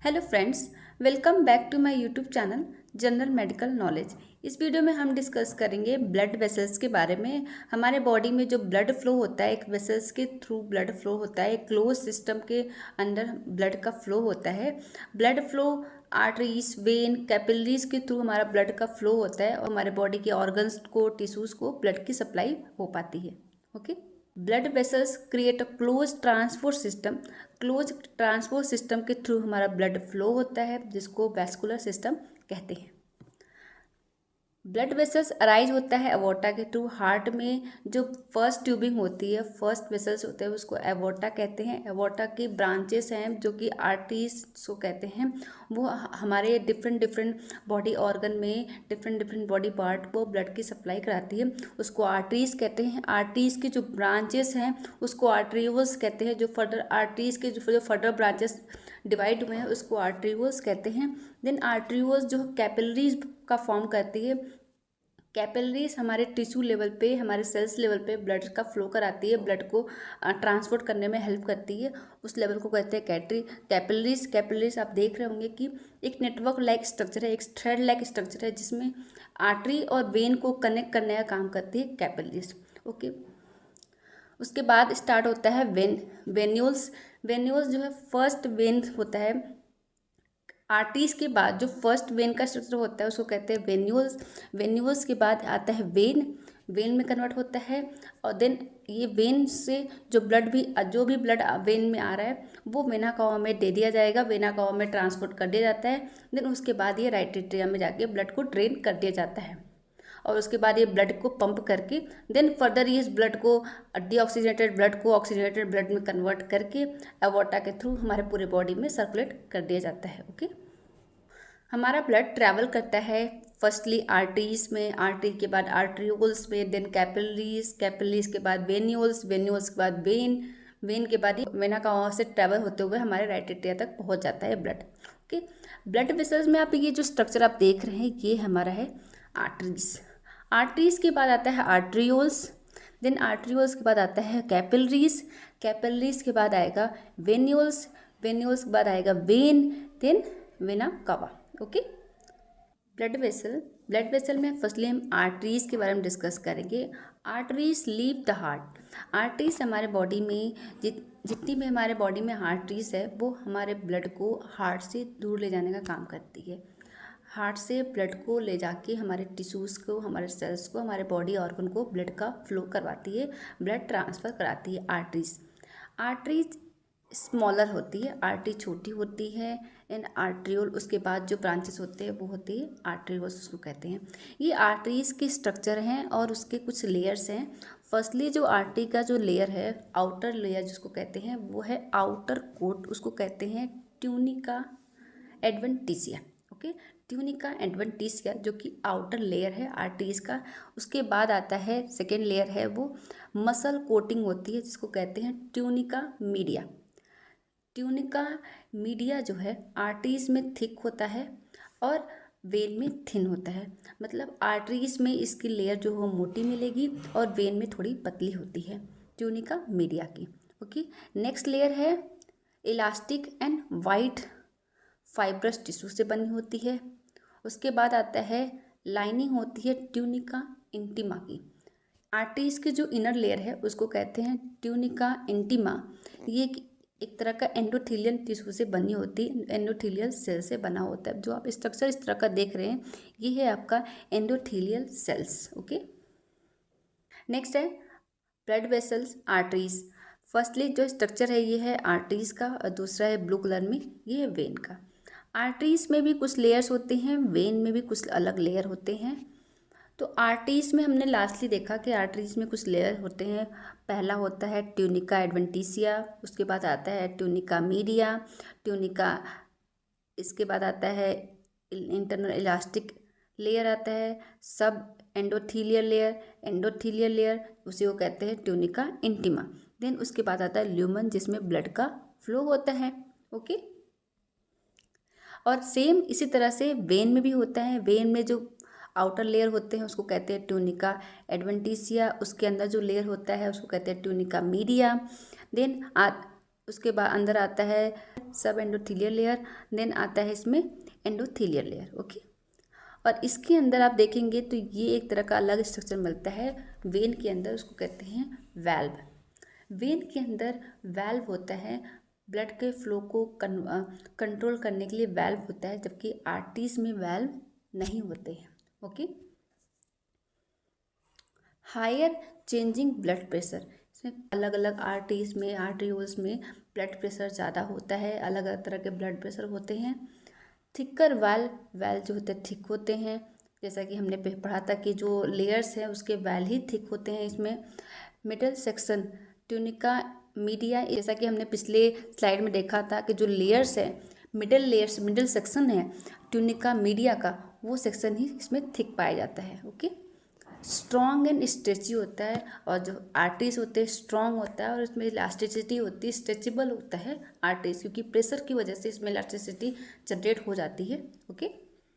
Hello friends, welcome back to my YouTube channel general medical knowledge. इस video में हम discuss करेंगे blood vessels के बारे में। हमारे बॉडी में जो ब्लड फ्लो होता है, एक वेसल्स के थ्रू ब्लड फ्लो होता है, एक क्लोज सिस्टम के अंदर ब्लड का फ्लो होता है। Blood flow arteries, when, capillaries के थ्रू हमारा ब्लड का फ्लो होता है और हमारे बॉडी के ऑर्गन्स को, टिश्यूज को ब्लड की सप्लाई हो पाती है। Okay, blood vessels create a close transport system. Close transport system के थ्रू हमारा ब्लड फ्लो होता है, जिसको वैस्कुलर सिस्टम कहते हैं। ब्लड वेसल्स अराइज होता है एवोर्टा के थ्रू। हार्ट में जो फर्स्ट ट्यूबिंग होती है, फर्स्ट वेसल्स होते हैं, उसको एवोर्टा कहते हैं। एवोर्टा की ब्रांचेस हैं जो कि आर्टरीज को कहते हैं। वो हमारे डिफरेंट डिफरेंट बॉडी ऑर्गन में डिफरेंट डिफरेंट बॉडी पार्ट को ब्लड की सप्लाई कराती है, उसको आर्टरीज कहते हैं। आर्टरीज की जो ब्रांचेस हैं उसको आर्टरीवल्स कहते हैं। जो फर्दर आर्टरीज के जो फर्दर ब्रांचेस डिवाइड हुए हैं उसको आर्टरीवल्स कहते हैं। देन आर्टरीवल्स जो कैपिलरीज का फॉर्म करती है। कैपिलरीज हमारे टिश्यू लेवल पे, हमारे सेल्स लेवल पे ब्लड का फ्लो कराती है, ब्लड को ट्रांसपोर्ट करने में हेल्प करती है। उस लेवल को कहते हैं कैपिलरीज। कैपिलरीज आप देख रहे होंगे कि एक नेटवर्क लाइक स्ट्रक्चर है, एक थ्रेड लाइक स्ट्रक्चर है, जिसमें आर्टरी और वेन को कनेक्ट करने का काम करती है कैपिलरीज। ओके, उसके बाद स्टार्ट होता है वेन्यूल्स। वेन्यूल्स जो है फर्स्ट वेन होता है। आर्टरीज के बाद जो फर्स्ट वेन का स्ट्रक्चर होता है उसको कहते हैं वेन्यूल्स। वेन्यूल्स के बाद आता है वेन में कन्वर्ट होता है। और देन ये वेन से जो भी ब्लड वेन में आ रहा है वो वेना कावा में दे दिया जाएगा, वेना कावा में ट्रांसपोर्ट कर दिया जाता है। देन उसके बाद ये राइट एट्रियम में जाके ब्लड को ड्रेन कर दिया जाता है और उसके बाद ये ब्लड को पंप करके देन फर्दर ये इस ब्लड को डीऑक्सीजनेटेड ब्लड को ऑक्सीजनेटेड ब्लड में कन्वर्ट करके एवोर्टा के थ्रू हमारे पूरे बॉडी में सर्कुलेट कर दिया जाता है। ओके, हमारा ब्लड ट्रैवल करता है फर्स्टली आर्टरीज में, आर्टरी के बाद आर्टरियोल्स में, देन कैपिलरीज, कैपिलरीज के बाद वेन्यूल्स, वेन्यूल्स के बाद वेन के बाद ये वेना कावा से ट्रैवल होते हुए हमारे राइट एट्रिया तक पहुंच जाता है ब्लड। ओके, ब्लड वेसल्स में आप ये जो स्ट्रक्चर आप देख रहे हैं ये हमारा है आर्टरीज। आर्टरीज के बाद आता है आर्टरियोल्स, देन आर्टरियोल्स के बाद आता है कैपिलरीज, कैपिलरीज के बाद आएगा वेन्यूल्स, वेन्यूल्स के बाद आएगा vein, then vena cava. Okay, blood vessel में फर्स्टली हम आर्टरीज के बारे में डिस्कस करेंगे। Arteries leave the heart. Arteries हमारे बॉडी में जितनी भी हमारे बॉडी में आर्टरीज है वो हमारे ब्लड को हार्ट से दूर ले जाने का काम करती है। हार्ट से ब्लड को ले जाके हमारे टिश्यूज़ को, हमारे सेल्स को, हमारे बॉडी ऑर्गन को ब्लड का फ्लो करवाती है, ब्लड ट्रांसफ़र कराती है आर्टरीज स्मॉलर होती है, आर्टरी छोटी होती है। एंड आर्ट्रियोल उसके बाद जो ब्रांचेस होते हैं वो होती है आर्ट्रियोल्स, उसको कहते हैं। ये आर्टरीज के स्ट्रक्चर हैं और उसके कुछ लेयर्स हैं। फर्स्टली जो आर्टरी का जो लेयर है, आउटर लेयर जिसको कहते हैं, वो है आउटर कोट, उसको कहते हैं tunica adventitia. Okay, tunica adventitia जो कि आउटर लेयर है आर्टरीज का। उसके बाद आता है सेकेंड लेयर है वो मसल कोटिंग होती है, जिसको कहते हैं ट्यूनिका मीडिया। ट्यूनिका मीडिया जो है आर्टरीज में थिक होता है और वेन में थिन होता है। मतलब आर्टरीज में इसकी लेयर जो हो मोटी मिलेगी और वेन में थोड़ी पतली होती है ट्यूनिका मीडिया की। ओके, नेक्स्ट लेयर है elastic and white fibrous tissue से बनी होती है। उसके बाद आता है लाइनिंग होती है ट्यूनिका इंटीमा की। आर्टरीज की जो इनर लेयर है उसको कहते हैं ट्यूनिका इंटीमा। ये एक तरह का एंडोथेलियल टिश्यू से बनी होती है, एंडोथेलियल सेल से बना होता है। जो आप स्ट्रक्चर इस तरह का देख रहे हैं ये है आपका एंडोथेलियल सेल्स। ओके, नेक्स्ट है ब्लड वेसल्स आर्टरीज। फर्स्टली जो स्ट्रक्चर है ये है आर्टरीज का और दूसरा है ब्लू कलर में ये है वेन का। आर्टरीज में भी कुछ लेयर्स होते हैं, वेन में भी कुछ अलग लेयर होते हैं। तो आर्टरीज में हमने लास्टली देखा कि आर्टरीज में कुछ लेयर होते हैं। पहला होता है ट्यूनिका एडवेंटिशिया, उसके बाद आता है ट्यूनिका मीडिया, ट्यूनिका, इसके बाद आता है इंटरनल इलास्टिक लेयर आता है, सब एंडोथीलियल लेयर उसी को कहते हैं ट्यूनिका इंटीमा। देन उसके बाद आता है ल्यूमन जिसमें ब्लड का फ्लो होता है। ओके, और सेम इसी तरह से वेन में भी होता है। वेन में जो आउटर लेयर होते हैं उसको कहते हैं ट्यूनिका एडवेंटिशिया, उसके अंदर जो लेयर होता है उसको कहते हैं ट्यूनिका मीडिया। देन उसके बाद अंदर आता है सब एंडोथीलियल लेयर, देन आता है इसमें एंडोथीलियल लेयर। ओके, और इसके अंदर आप देखेंगे तो ये एक तरह का अलग स्ट्रक्चर मिलता है वेन के अंदर, उसको कहते हैं वैल्व। वेन के अंदर वैल्व होता है, ब्लड के फ्लो को कंट्रोल करने के लिए वैल्व होता है, जबकि आर्टरीज में वैल्व नहीं होते हैं। Okay, higher changing blood pressure, इसमें अलग अलग आर्टरीज में, आर्टरियोल्स में ब्लड प्रेशर ज़्यादा होता है, अलग अलग तरह के ब्लड प्रेशर होते हैं। थिकर वैल जो होते हैं थिक होते हैं, जैसा कि हमने पढ़ा था कि जो लेयर्स हैं उसके वैल ही थिक होते हैं। इसमें मिडल सेक्शन ट्यूनिका मीडिया, जैसा कि हमने पिछले स्लाइड में देखा था कि जो लेयर्स है, मिडल सेक्शन है ट्यूनिका मीडिया का, वो सेक्शन ही इसमें थिक पाया जाता है। ओके, स्ट्रॉन्ग एंड स्ट्रेची होता है, और जो आर्टरीज होते हैं स्ट्रॉन्ग होता है और इसमें इलास्टिसिटी होती है, स्ट्रेचेबल होता है आर्टरीज, क्योंकि प्रेशर की वजह से इसमें इलास्टिसिटी जनरेट हो जाती है। ओके,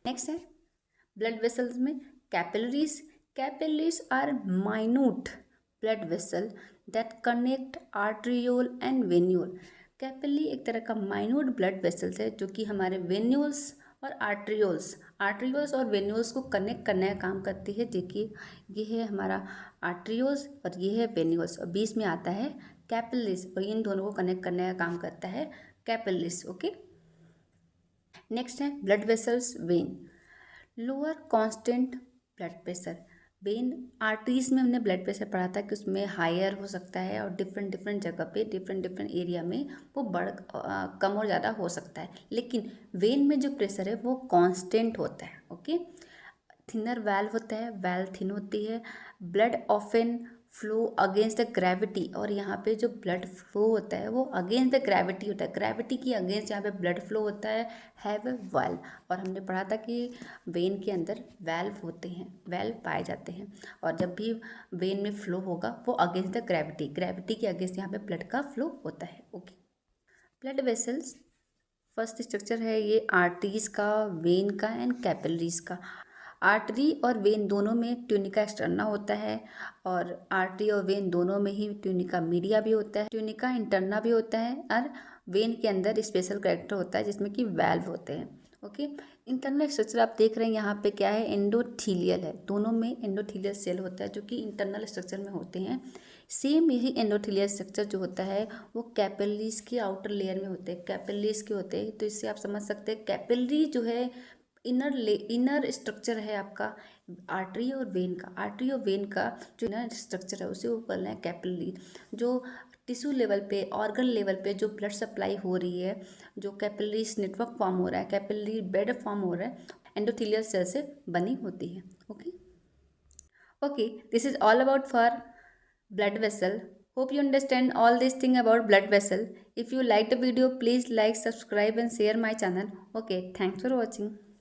नेक्स्ट है ब्लड वेसल्स में capillaries. Capillaries are minute blood vessel that connect arteriole and venule. Capillary एक तरह का माइन्यूट ब्लड वेसल्स है जो कि हमारे वेन्यूल्स और आर्ट्रियोल्स और वेन्यूल्स को कनेक्ट करने का काम करती है। देखिए, ये है हमारा आर्ट्रियोल्स और ये है वेन्यूल्स, और बीच में आता है कैपिलरीज, और इन दोनों को कनेक्ट करने का काम करता है कैपिलरीज। ओके, नेक्स्ट है blood vessels when. Lower constant blood pressure. When arteries में हमने ब्लड प्रेशर पढ़ा था कि उसमें हायर हो सकता है और डिफरेंट जगह पे डिफरेंट एरिया में वो कम और ज़्यादा हो सकता है, लेकिन वेन में जो प्रेशर है वो कांस्टेंट होता है। ओके, थिनर वैल्व होता है, वैल्व थिन होती है, blood often flow against the gravity, और यहाँ पे जो ब्लड फ्लो होता है वो अगेंस्ट द ग्रेविटी होता है, ग्रेविटी की अगेंस्ट यहाँ पे ब्लड फ्लो होता है, हैव ए वाल्व। और हमने पढ़ा था कि वेन के अंदर वैल्व होते हैं, वैल्व पाए जाते हैं, और जब भी वेन में फ्लो होगा वो अगेंस्ट द ग्रेविटी के अगेंस्ट यहाँ पे ब्लड का फ्लो होता है। Okay, blood vessels first structure है ये आर्टरीज का, वेन का एंड कैपिलरीज का। आर्टरी और वेन दोनों में ट्यूनिका एक्सटर्ना होता है, और आर्टरी और वेन दोनों में ही ट्यूनिका मीडिया भी होता है, ट्यूनिका इंटरना भी होता है, और वेन के अंदर स्पेशल कैरेक्टर होता है जिसमें कि वैल्व होते हैं। ओके, इंटरनल स्ट्रक्चर आप देख रहे हैं यहाँ पे क्या है, एंडोथीलियल है, दोनों में एंडोथीलियल सेल होता है जो कि इंटरनल स्ट्रक्चर में होते हैं। सेम यही एंडोथीलियल स्ट्रक्चर जो होता है वो कैपिलरीज के आउटर लेयर में होते हैं, कैपिलरीज के होते हैं। तो इससे आप समझ सकते हैं कैपिलरी जो है इनर स्ट्रक्चर है आपका आर्टरी और वेन का। आर्टरी और वेन का जो इनर स्ट्रक्चर है उसे वो बोलना है कैपिलरी। जो टिश्यू लेवल पे, ऑर्गन लेवल पे जो ब्लड सप्लाई हो रही है, जो कैपिलरीज नेटवर्क फॉर्म हो रहा है, कैपिलरी बेड फॉर्म हो रहा है, एंडोथीलियल सेल से बनी होती है। Okay, this is all about for blood vessel. Hope you understand all this thing about blood vessel. If you like the video, please like, subscribe and share my channel. Okay, thanks for watching.